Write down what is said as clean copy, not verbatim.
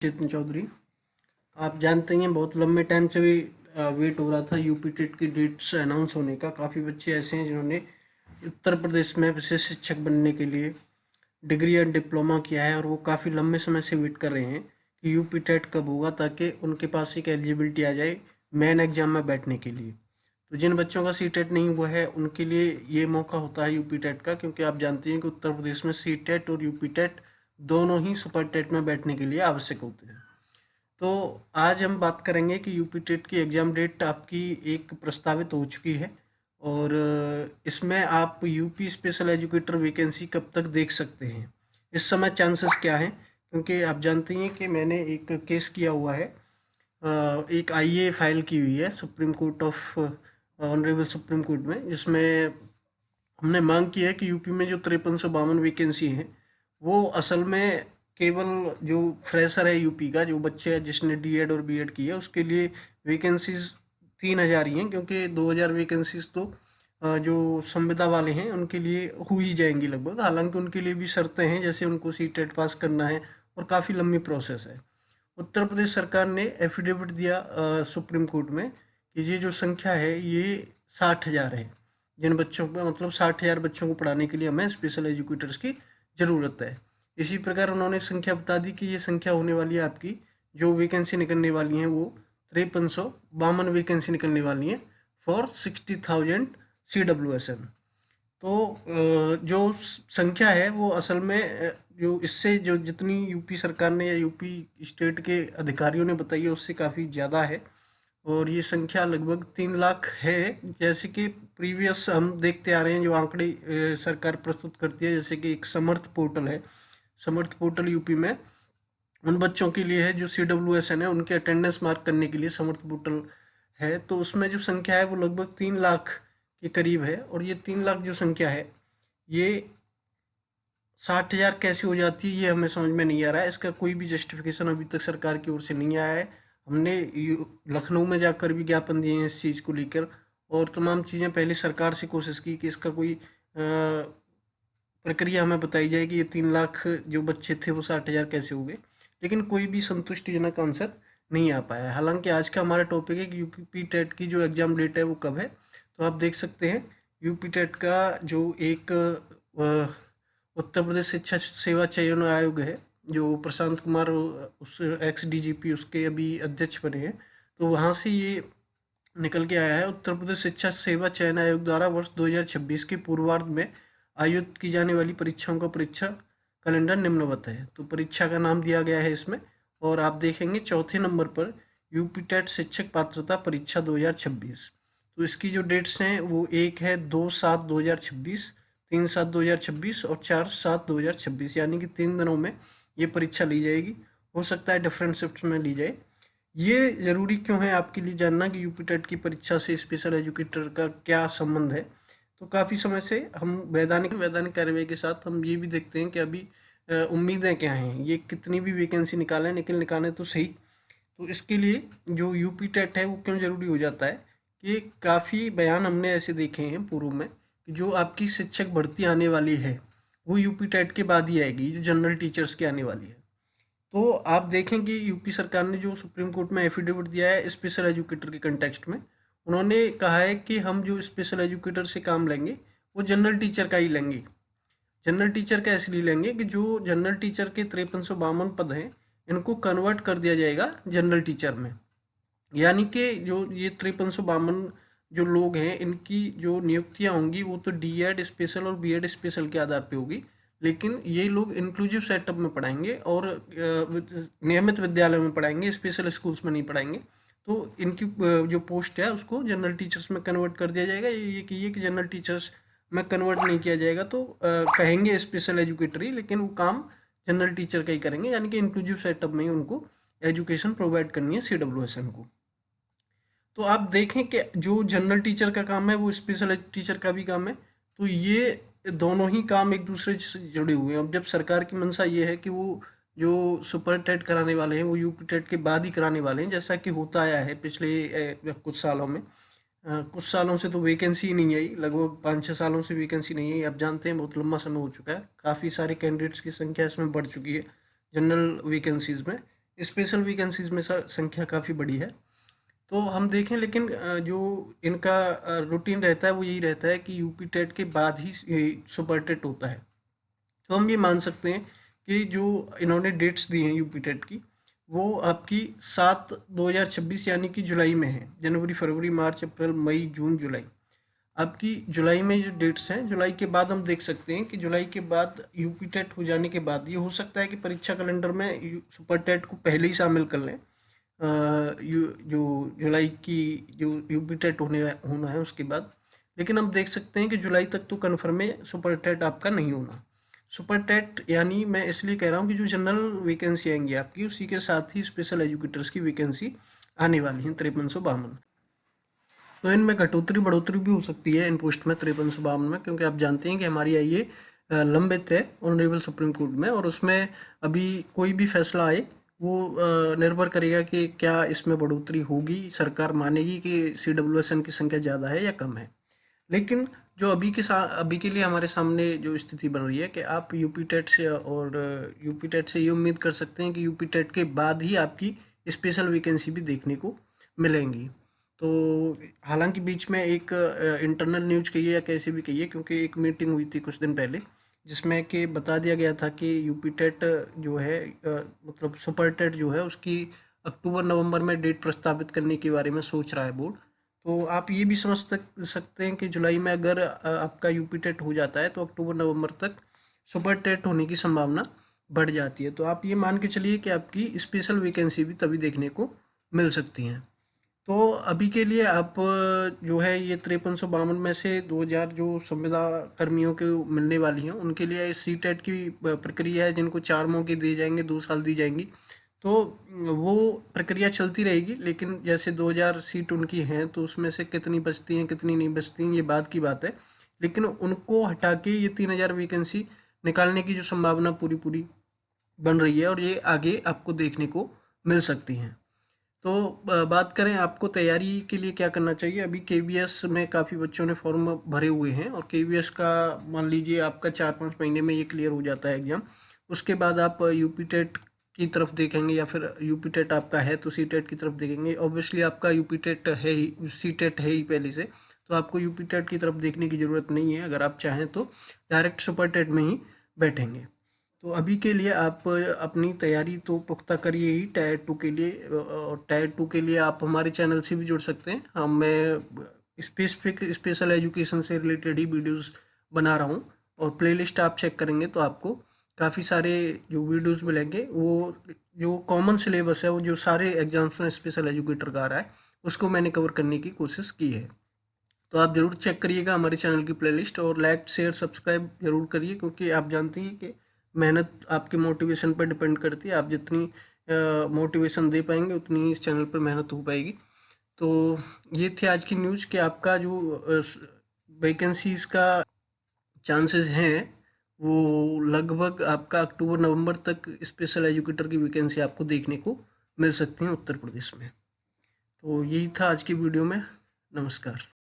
चेतन चौधरी। आप जानते हैं बहुत लंबे टाइम से भी वेट हो रहा था यूपी टेट की डेट्स अनाउंस होने का। काफ़ी बच्चे ऐसे हैं जिन्होंने उत्तर प्रदेश में विशेष शिक्षक बनने के लिए डिग्री या डिप्लोमा किया है और वो काफ़ी लंबे समय से वेट कर रहे हैं कि यूपी टेट कब होगा ताकि उनके पास एक एलिजिबिलिटी आ जाए मेन एग्जाम में बैठने के लिए। तो जिन बच्चों का सी टेट नहीं हुआ है उनके लिए ये मौका होता है यूपी टेट का, क्योंकि आप जानते हैं कि उत्तर प्रदेश में सी टेट और यूपी टेट दोनों ही सुपर टेट में बैठने के लिए आवश्यक होते हैं। तो आज हम बात करेंगे कि यूपी टेट की एग्ज़ाम डेट आपकी एक प्रस्तावित हो चुकी है और इसमें आप यूपी स्पेशल एजुकेटर वैकेंसी कब तक देख सकते हैं, इस समय चांसेस क्या हैं। क्योंकि आप जानते हैं कि मैंने एक केस किया हुआ है, एक आईए फाइल की हुई है supreme court of honourable supreme court में, जिसमें हमने मांग की है कि यूपी में जो 5352 वैकेंसी हैं वो असल में केवल जो फ्रेशर है यूपी का, जो बच्चे है जिसने डीएड और बीएड की है उसके लिए वैकेंसीज 3000 ही हैं, क्योंकि 2000 वैकेंसीज तो जो संविदा वाले हैं उनके लिए हो ही जाएंगी लगभग। हालांकि उनके लिए भी शर्तें हैं, जैसे उनको सी टेट पास करना है और काफ़ी लंबी प्रोसेस है। उत्तर प्रदेश सरकार ने एफिडेविट दिया सुप्रीम कोर्ट में कि ये जो संख्या है ये 60,000 है। जिन बच्चों को मतलब 60,000 बच्चों को पढ़ाने के लिए हमें स्पेशल एजुकेटर्स की ज़रूरत है। इसी प्रकार उन्होंने संख्या बता दी कि ये संख्या होने वाली है आपकी, जो वैकेंसी निकलने वाली हैं वो 5352 वैकेंसी निकलने वाली हैं फॉर 60,000 CWSM। तो जो संख्या है वो असल में जो इससे जो जितनी यूपी सरकार ने या यूपी स्टेट के अधिकारियों ने बताई है उससे काफ़ी ज़्यादा है और ये संख्या लगभग 3 लाख है। जैसे कि प्रीवियस हम देखते आ रहे हैं जो आंकड़े सरकार प्रस्तुत करती है, जैसे कि एक समर्थ पोर्टल है, समर्थ पोर्टल यूपी में उन बच्चों के लिए है जो CWSN है, उनके अटेंडेंस मार्क करने के लिए समर्थ पोर्टल है। तो उसमें जो संख्या है वो लगभग 3 लाख के करीब है और ये 3 लाख जो संख्या है ये 60,000 कैसे हो जाती है ये हमें समझ में नहीं आ रहा है। इसका कोई भी जस्टिफिकेशन अभी तक सरकार की ओर से नहीं आया है। हमने लखनऊ में जाकर भी ज्ञापन दिए हैं इस चीज़ को लेकर और तमाम चीज़ें पहले सरकार से कोशिश की कि इसका कोई प्रक्रिया हमें बताई जाए कि ये 3 लाख जो बच्चे थे वो 60,000 कैसे हो गए, लेकिन कोई भी संतुष्टिजनक आंसर नहीं आ पाया है। हालांकि आज का हमारा टॉपिक है कि यूपी टेट की जो एग्ज़ाम डेट है वो कब है। तो आप देख सकते हैं यूपी टेट का जो एक उत्तर प्रदेश शिक्षा सेवा चयन आयोग है, जो प्रशांत कुमार उस एक्स डीजीपी उसके अभी अध्यक्ष बने हैं, तो वहाँ से ये निकल के आया है। उत्तर प्रदेश शिक्षा सेवा चयन आयोग द्वारा वर्ष 2026 के पूर्वार्ध में आयोजित की जाने वाली परीक्षाओं का परीक्षा कैलेंडर निम्नवत है। तो परीक्षा का नाम दिया गया है इसमें और आप देखेंगे चौथे नंबर पर यूपी टेट शिक्षक पात्रता परीक्षा 2026। तो इसकी जो डेट्स हैं वो एक है 2/7/2026, 3/7/2026 और 4/7/2026, यानी कि 3 दिनों में ये परीक्षा ली जाएगी। हो सकता है डिफरेंट शिफ्ट में ली जाए। ये ज़रूरी क्यों है आपके लिए जानना कि यूपी टेट की परीक्षा से स्पेशल एजुकेटर का क्या संबंध है। तो काफ़ी समय से हम वैधानिक वैधानिक कार्रवाई के साथ हम ये भी देखते हैं कि अभी उम्मीदें क्या हैं, ये कितनी भी वैकेंसी निकालें लेकिन निकालें तो सही। तो इसके लिए जो यूपी टेट है वो क्यों ज़रूरी हो जाता है कि काफ़ी बयान हमने ऐसे देखे हैं पूर्व में कि जो आपकी शिक्षक भर्ती आने वाली है वो यूपी टेट के बाद ही आएगी, जो जनरल टीचर्स की आने वाली है। तो आप देखें कि यूपी सरकार ने जो सुप्रीम कोर्ट में एफिडेविट दिया है स्पेशल एजुकेटर के कंटेक्स्ट में, उन्होंने कहा है कि हम जो स्पेशल एजुकेटर से काम लेंगे वो जनरल टीचर का ही लेंगे। जनरल टीचर का इसलिए लेंगे कि जो जनरल टीचर के 5352 पद हैं इनको कन्वर्ट कर दिया जाएगा जनरल टीचर में। यानी कि जो ये 5352 जो लोग हैं इनकी जो नियुक्तियां होंगी वो तो डीएड स्पेशल और बीएड स्पेशल के आधार पे होगी, लेकिन ये लोग इंक्लूसिव सेटअप में पढ़ाएंगे और नियमित विद्यालय में पढ़ाएंगे, स्पेशल स्कूल्स में नहीं पढ़ाएंगे। तो इनकी जो पोस्ट है उसको जनरल टीचर्स में कन्वर्ट कर दिया जाएगा। ये कि जनरल टीचर्स में कन्वर्ट नहीं किया जाएगा तो कहेंगे स्पेशल एजुकेटर ही, लेकिन वो काम जनरल टीचर का ही करेंगे, यानी कि इंक्लूसिव सेटअप में ही उनको एजुकेशन प्रोवाइड करनी है CWSM को। तो आप देखें कि जो जनरल टीचर का काम है वो स्पेशल टीचर का भी काम है, तो ये दोनों ही काम एक दूसरे से जुड़े हुए हैं। अब जब सरकार की मंशा ये है कि वो जो सुपर टेट कराने वाले हैं वो यूपी टेट के बाद ही कराने वाले हैं, जैसा कि होता आया है पिछले कुछ सालों में। कुछ सालों से तो वैकेंसी ही नहीं आई, लगभग 5-6 सालों से वैकेंसी नहीं आई। आप जानते हैं बहुत लंबा समय हो चुका है, काफ़ी सारे कैंडिडेट्स की संख्या इसमें बढ़ चुकी है जनरल वैकेंसीज में। स्पेशल वैकेंसीज में संख्या काफ़ी बड़ी है। तो हम देखें, लेकिन जो इनका रूटीन रहता है वो यही रहता है कि यूपी टेट के बाद ही सुपर टेट होता है। तो हम ये मान सकते हैं कि जो इन्होंने डेट्स दी हैं यूपी टेट की, वो आपकी 7/2026 यानी कि जुलाई में है। जनवरी, फरवरी, मार्च, अप्रैल, मई, जून, जुलाई। आपकी जुलाई में जो डेट्स हैं, जुलाई के बाद हम देख सकते हैं कि जुलाई के बाद यूपी टेट हो जाने के बाद ये हो सकता है कि परीक्षा कैलेंडर में सुपर टेट को पहले ही शामिल कर लें। जो जुलाई की जो यूपी टेट होना है उसके बाद। लेकिन हम देख सकते हैं कि जुलाई तक तो कन्फर्म है सुपर टेट आपका नहीं होना। सुपर टेट यानी मैं इसलिए कह रहा हूँ कि जो जनरल वैकेंसी आएंगी आपकी, उसी के साथ ही स्पेशल एजुकेटर्स की वैकेंसी आने वाली है 5352। तो इनमें घटोतरी बढ़ोतरी भी हो सकती है इन पोस्ट में 5352 में, क्योंकि आप जानते हैं कि हमारी आईए लंबित है ऑनरेबल सुप्रीम कोर्ट में, और उसमें अभी कोई भी फैसला आए वो निर्भर करेगा कि क्या इसमें बढ़ोतरी होगी, सरकार मानेगी कि CWSN की संख्या ज़्यादा है या कम है। लेकिन जो अभी के लिए हमारे सामने जो स्थिति बन रही है कि आप यूपी टेट से और यूपी टेट से ये उम्मीद कर सकते हैं कि यूपी टेट के बाद ही आपकी स्पेशल वैकेंसी भी देखने को मिलेंगी। तो हालांकि बीच में एक इंटरनल न्यूज कहिए या कैसे भी कहिए, क्योंकि एक मीटिंग हुई थी कुछ दिन पहले जिसमें कि बता दिया गया था कि यूपी टेट जो है मतलब सुपर टेट जो है उसकी अक्टूबर नवंबर में डेट प्रस्तावित करने के बारे में सोच रहा है बोर्ड। तो आप ये भी समझ सकते हैं कि जुलाई में अगर आपका यूपी टेट हो जाता है तो अक्टूबर नवंबर तक सुपर टेट होने की संभावना बढ़ जाती है। तो आप ये मान के चलिए कि आपकी स्पेशल वैकेंसी भी तभी देखने को मिल सकती हैं। तो अभी के लिए आप जो है ये 5352 में से 2000 जो संविदा कर्मियों के मिलने वाली हैं उनके लिए सी टेट की प्रक्रिया है, जिनको 4 मौके दिए जाएंगे, 2 साल दी जाएंगी। तो वो प्रक्रिया चलती रहेगी, लेकिन जैसे 2000 सीट उनकी हैं तो उसमें से कितनी बचती हैं कितनी नहीं बचती हैं ये बाद की बात है। लेकिन उनको हटा के ये 3000 वैकेंसी निकालने की जो संभावना पूरी पूरी बन रही है, और ये आगे आपको देखने को मिल सकती हैं। तो बात करें आपको तैयारी के लिए क्या करना चाहिए। अभी केवीएस में काफ़ी बच्चों ने फॉर्म भरे हुए हैं, और केवीएस का मान लीजिए आपका 4-5 महीने में ये क्लियर हो जाता है एग्ज़ाम। उसके बाद आप यूपी टेट की तरफ देखेंगे, या फिर यूपी टेट आपका है तो सी टेट की तरफ देखेंगे। ऑब्वियसली आपका यूपी टेट है ही, सी टेट है ही पहले से, तो आपको यूपी टेट की तरफ देखने की ज़रूरत नहीं है। अगर आप चाहें तो डायरेक्ट सुपर टेट में ही बैठेंगे। तो अभी के लिए आप अपनी तैयारी तो पुख्ता करिए ही टायर 2 के लिए, और टायर 2 के लिए आप हमारे चैनल से भी जुड़ सकते हैं। हम मैं स्पेसिफिक स्पेशल एजुकेशन से रिलेटेड ही वीडियोस बना रहा हूँ, और प्लेलिस्ट आप चेक करेंगे तो आपको काफ़ी सारे जो वीडियोस मिलेंगे, वो जो कॉमन सिलेबस है, वो जो सारे एग्जाम्स में स्पेशल एजुकेटर का आ रहा है उसको मैंने कवर करने की कोशिश की है। तो आप ज़रूर चेक करिएगा हमारे चैनल की प्लेलिस्ट, और लाइक शेयर सब्सक्राइब ज़रूर करिए, क्योंकि आप जानते हैं कि मेहनत आपके मोटिवेशन पर डिपेंड करती है। आप जितनी मोटिवेशन दे पाएंगे उतनी ही इस चैनल पर मेहनत हो पाएगी। तो ये थे आज की न्यूज़ कि आपका जो वैकेंसीज़ का चांसेस हैं वो लगभग आपका अक्टूबर नवंबर तक स्पेशल एजुकेटर की वैकेंसी आपको देखने को मिल सकती हैं उत्तर प्रदेश में। तो यही था आज की वीडियो में। नमस्कार।